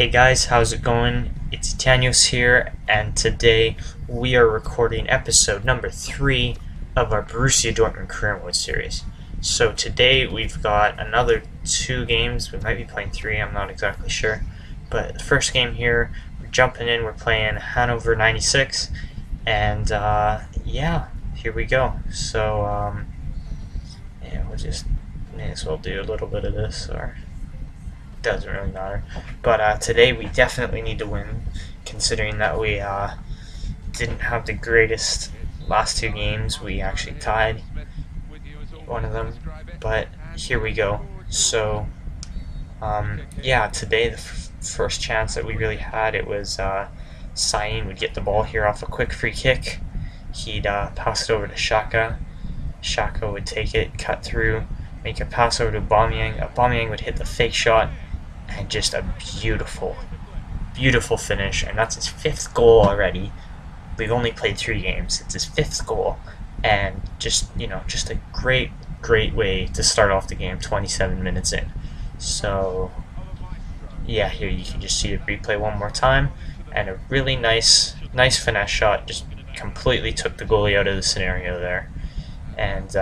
Hey guys, how's it going? It's Etanyos here, and today we are recording episode number 3 of our Borussia Dortmund career mode series. So today we've got another 2 games. We might be playing 3, I'm not exactly sure. But the first game here, we're jumping in, we're playing Hannover 96, and yeah, here we go. So yeah, we'll just may as well do a little bit of this, or doesn't really matter. But today we definitely need to win, considering that we didn't have the greatest last 2 games. We actually tied one of them, but here we go. So yeah, today the first chance that we really had, it was Sain would get the ball here off a quick free kick. He'd pass it over to Xhaka. Xhaka would take it, cut through, make a pass over to Aubameyang. Aubameyang would hit the fake shot, and just a beautiful, beautiful finish. And that's his 5th goal already. We've only played 3 games. It's his 5th goal, and just a great way to start off the game. 27 minutes in. So yeah, here you can just see the replay one more time, and a really nice finesse shot. Just completely took the goalie out of the scenario there. And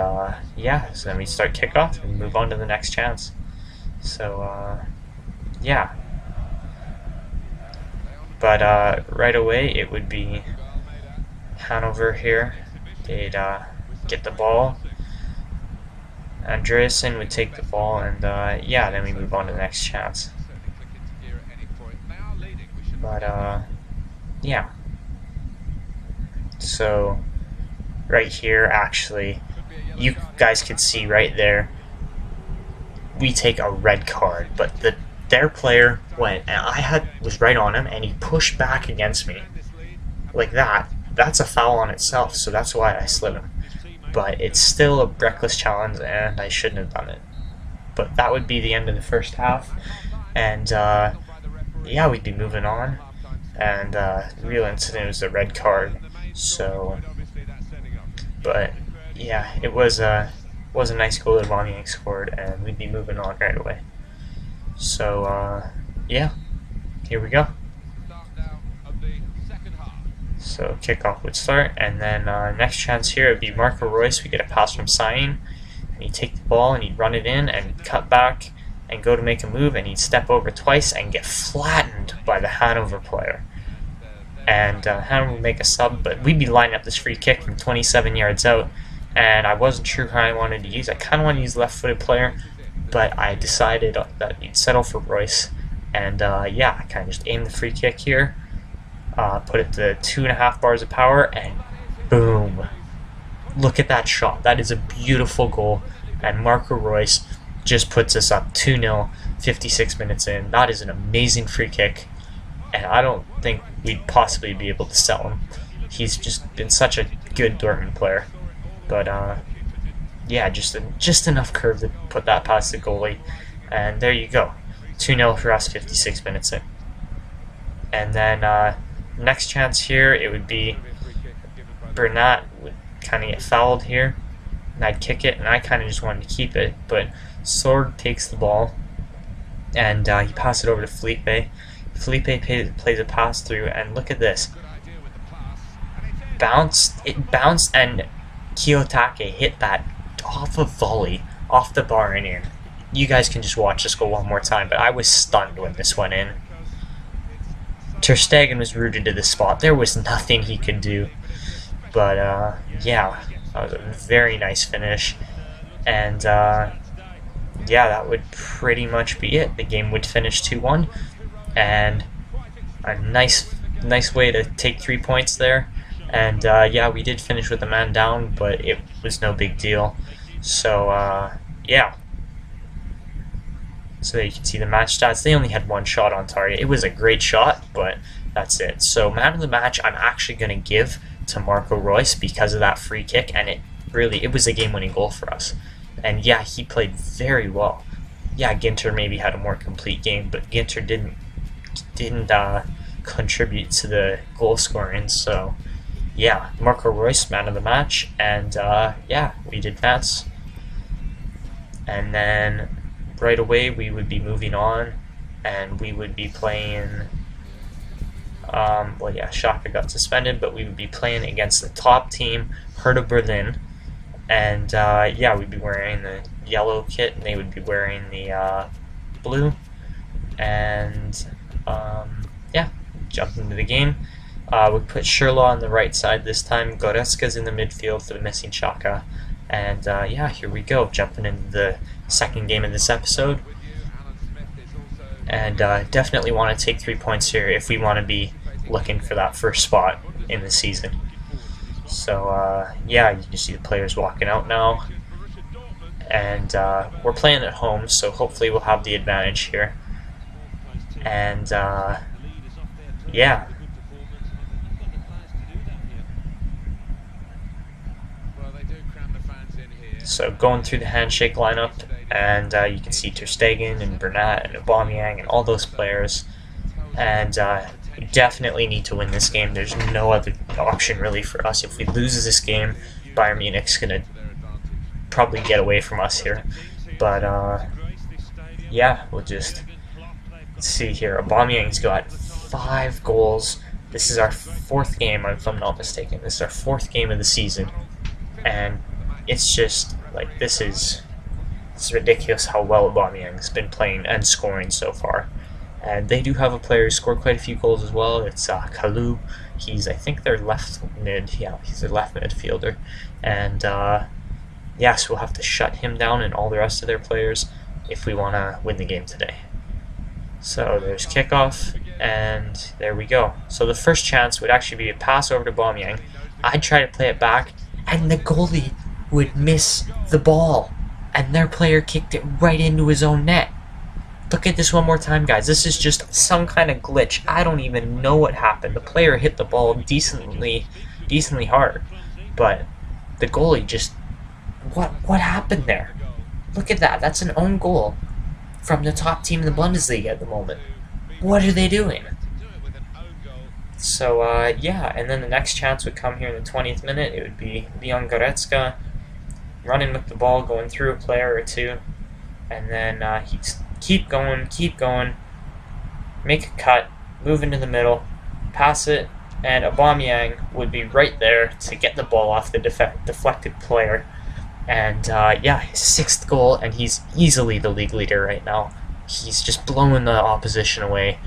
yeah, so then we start kickoff and move on to the next chance. So yeah, but right away it would be Hannover here. They'd get the ball. Andreasen would take the ball, and yeah, then we move on to the next chance. But yeah, so right here, actually, you guys could see right there, we take a red card, but their player went, and was right on him, and he pushed back against me like that. That's a foul on itself, so that's why I slid him. But it's still a reckless challenge, and I shouldn't have done it. But that would be the end of the first half, and yeah, we'd be moving on. And the real incident was the red card. So, but yeah, it was a nice goal that Aubameyang scored, and we'd be moving on right away. So yeah, here we go. So kickoff would start, and then next chance here would be Marco Reus. We get a pass from Sain, and he'd take the ball and he'd run it in and cut back and go to make a move, and he'd step over twice and get flattened by the Hannover player. And Hannover would make a sub, but we'd be lining up this free kick from 27 yards out, and I wasn't sure how I wanted to use it. I kind of wanted to use left-footed player, but I decided that we'd settle for Reus, and yeah, I kind of just aimed the free kick here, put it to 2.5 bars of power, and boom! Look at that shot. That is a beautiful goal, and Marco Reus just puts us up 2-0, 56 minutes in. That is an amazing free kick, and I don't think we'd possibly be able to sell him. He's just been such a good Dortmund player. But yeah, just enough curve to put that past the goalie, and there you go, 2-0 for us, 56 minutes in. And then next chance here, it would be Bernat would kind of get fouled here, and I'd kick it, and I kind of just wanted to keep it, but Sorg takes the ball, and he passes it over to Felipe. Felipe plays a pass through, and look at this. It bounced, and Kiyotake hit that off a volley, off the bar and in. You guys can just watch this go one more time, but I was stunned when this went in. Ter Stegen was rooted to the spot. There was nothing he could do. But yeah, that was a very nice finish. And yeah, that would pretty much be it. The game would finish 2-1. And a nice way to take 3 points there. And yeah, we did finish with a man down, but it was no big deal. So yeah. So there you can see the match stats. They only had 1 shot on target. It was a great shot, but that's it. So man of the match, I'm actually going to give to Marco Reus because of that free kick, and it was a game-winning goal for us. And yeah, he played very well. Yeah, Ginter maybe had a more complete game, but Ginter didn't contribute to the goal scoring. So yeah, Marco Reus, man of the match, and yeah, we did that. And then right away we would be moving on and we would be playing. Well, yeah, Schalke got suspended, but we would be playing against the top team, Hertha Berlin, and yeah, we'd be wearing the yellow kit, and they would be wearing the blue, and yeah, jump into the game. We put Schürrle on the right side this time. Goretzka's in the midfield for the missing Xhaka. And yeah, here we go, jumping into the second game of this episode. And definitely want to take 3 points here if we want to be looking for that first spot in the season. So yeah, you can see the players walking out now. And we're playing at home, so hopefully we'll have the advantage here. And yeah. So going through the handshake lineup, and you can see Ter Stegen and Bernat and Aubameyang and all those players. And we definitely need to win this game. There's no other option really for us. If we lose this game, Bayern Munich's going to probably get away from us here. But yeah, we'll just see here. Aubameyang's got 5 goals. This is our 4th game, if I'm not mistaken. This is our 4th game of the season. And it's just, like, it's ridiculous how well Aubameyang's been playing and scoring so far. And they do have a player who scored quite a few goals as well. It's Kalou. He's, I think, their left mid. Yeah, he's their left midfielder. And, yeah, so we'll have to shut him down and all the rest of their players if we want to win the game today. So there's kickoff, and there we go. So the first chance would actually be a pass over to Aubameyang. I'd try to play it back, and the goalie would miss the ball, and their player kicked it right into his own net. Look at this one more time, guys. This is just some kind of glitch. I don't even know what happened. The player hit the ball decently hard, but the goalie just... What happened there? Look at that. That's an own goal from the top team in the Bundesliga at the moment. What are they doing? So, yeah, and then the next chance would come here in the 20th minute. It would be Leon Goretzka running with the ball, going through a player or two, and then he'd keep going, make a cut, move into the middle, pass it, and Aubameyang would be right there to get the ball off the deflected player. And yeah, his 6th goal, and he's easily the league leader right now. He's just blowing the opposition away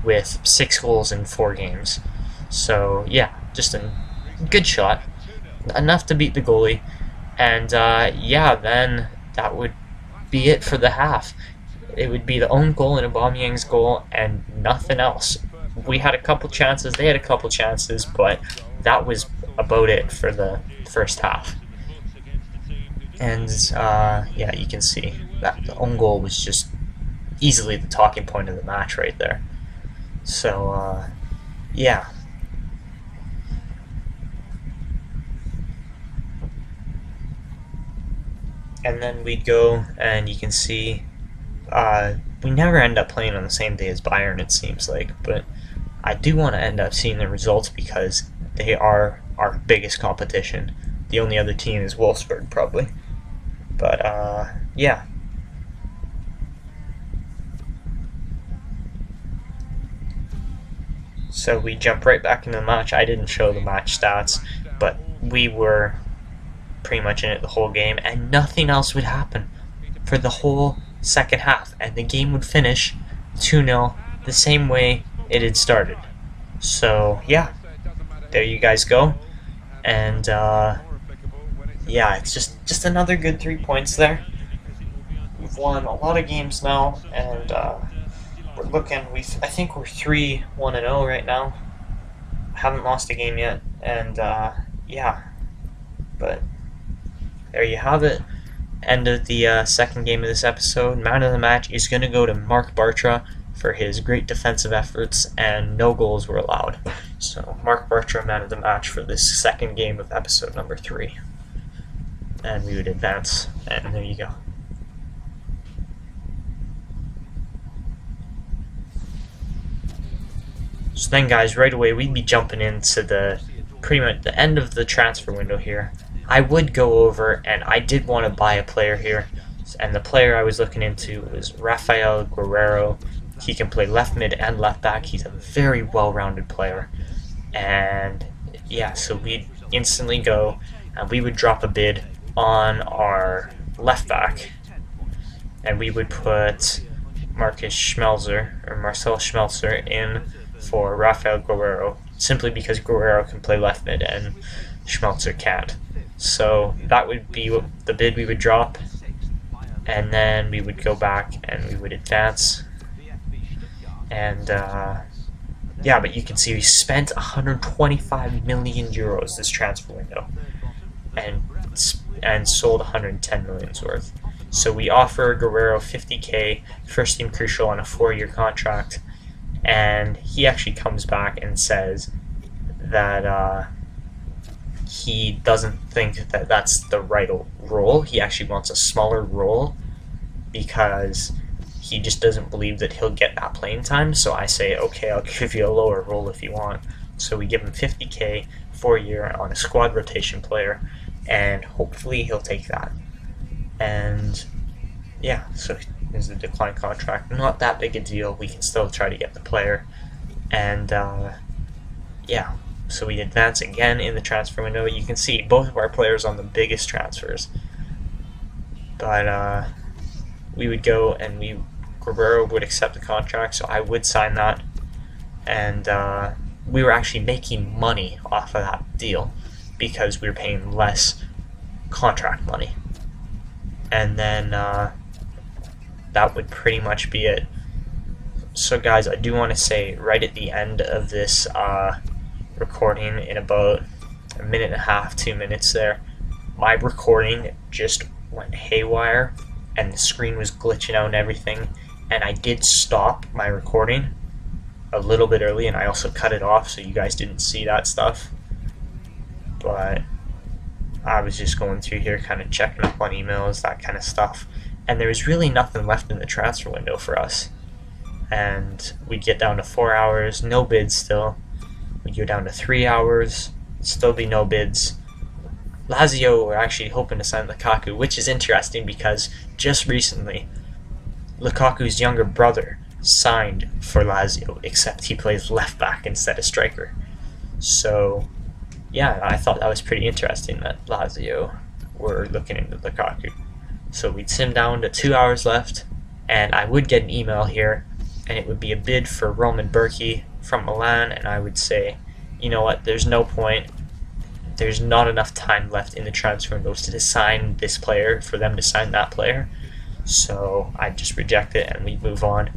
with 6 goals in 4 games. So yeah, just a good shot, enough to beat the goalie. And yeah, then that would be it for the half. It would be the own goal and Aubameyang's goal and nothing else. We had a couple chances, they had a couple chances, but that was about it for the first half. And yeah, you can see that the own goal was just easily the talking point of the match right there. So yeah. And then we'd go, and you can see we never end up playing on the same day as Bayern, it seems like, but I do want to end up seeing the results because they are our biggest competition. The only other team is Wolfsburg, probably. But yeah. So we jump right back into the match. I didn't show the match stats, but we were pretty much in it the whole game, and nothing else would happen for the whole second half, and the game would finish 2-0 the same way it had started. So yeah, there you guys go. And yeah, it's just another good 3 points there. We've won a lot of games now, and we're looking. I think we're 3-1-0 right now. Haven't lost a game yet, and yeah. But there you have it. End of the second game of this episode. Man of the match is going to go to Marc Bartra for his great defensive efforts, and no goals were allowed. So Marc Bartra, man of the match for this second game of episode number 3. And we would advance, and there you go. So then, guys, right away we'd be jumping into pretty much the end of the transfer window here. I would go over, and I did want to buy a player here, and the player I was looking into was Rafael Guerrero He can play left mid and left back. He's a very well-rounded player. And yeah, so we'd instantly go and we would drop a bid on our left back, and we would put Marcel Schmelzer in for Rafael Guerrero, simply because Guerrero can play left mid and Schmelzer can't. So that would be the bid we would drop, and then we would go back and we would advance. And yeah, but you can see we spent 125 million euros this transfer window, and sold 110 million's worth. So we offer Guerrero 50k, first team crucial on a 4-year contract, and he actually comes back and says that he doesn't think that that's the right role. He actually wants a smaller role because he just doesn't believe that he'll get that playing time. So I say, okay, I'll give you a lower role if you want. So we give him 50k, 4-year on a squad rotation player, and hopefully he'll take that. And yeah, so there's a decline contract. Not that big a deal. We can still try to get the player. And yeah, so we advance again in the transfer window. You can see both of our players on the biggest transfers. But we would go and Guerrero would accept the contract, so I would sign that. And we were actually making money off of that deal because we were paying less contract money. And then that would pretty much be it. So guys, I do want to say right at the end of this recording, in about a minute and a half, 2 minutes there, my recording just went haywire and the screen was glitching out and everything, and I did stop my recording a little bit early, and I also cut it off so you guys didn't see that stuff. But I was just going through here kind of checking up on emails, that kind of stuff, and there was really nothing left in the transfer window for us. And we'd get down to 4 hours, no bids still. We'd go down to 3 hours, still be no bids. Lazio were actually hoping to sign Lukaku, which is interesting because just recently Lukaku's younger brother signed for Lazio, except he plays left back instead of striker. So yeah, I thought that was pretty interesting that Lazio were looking into Lukaku. So we'd sim down to 2 hours left, and I would get an email here, and it would be a bid for Roman Berkey from Milan, and I would say, you know what, there's no point. There's not enough time left in the transfer windows to sign this player for them to sign that player. So I'd just reject it and we'd move on.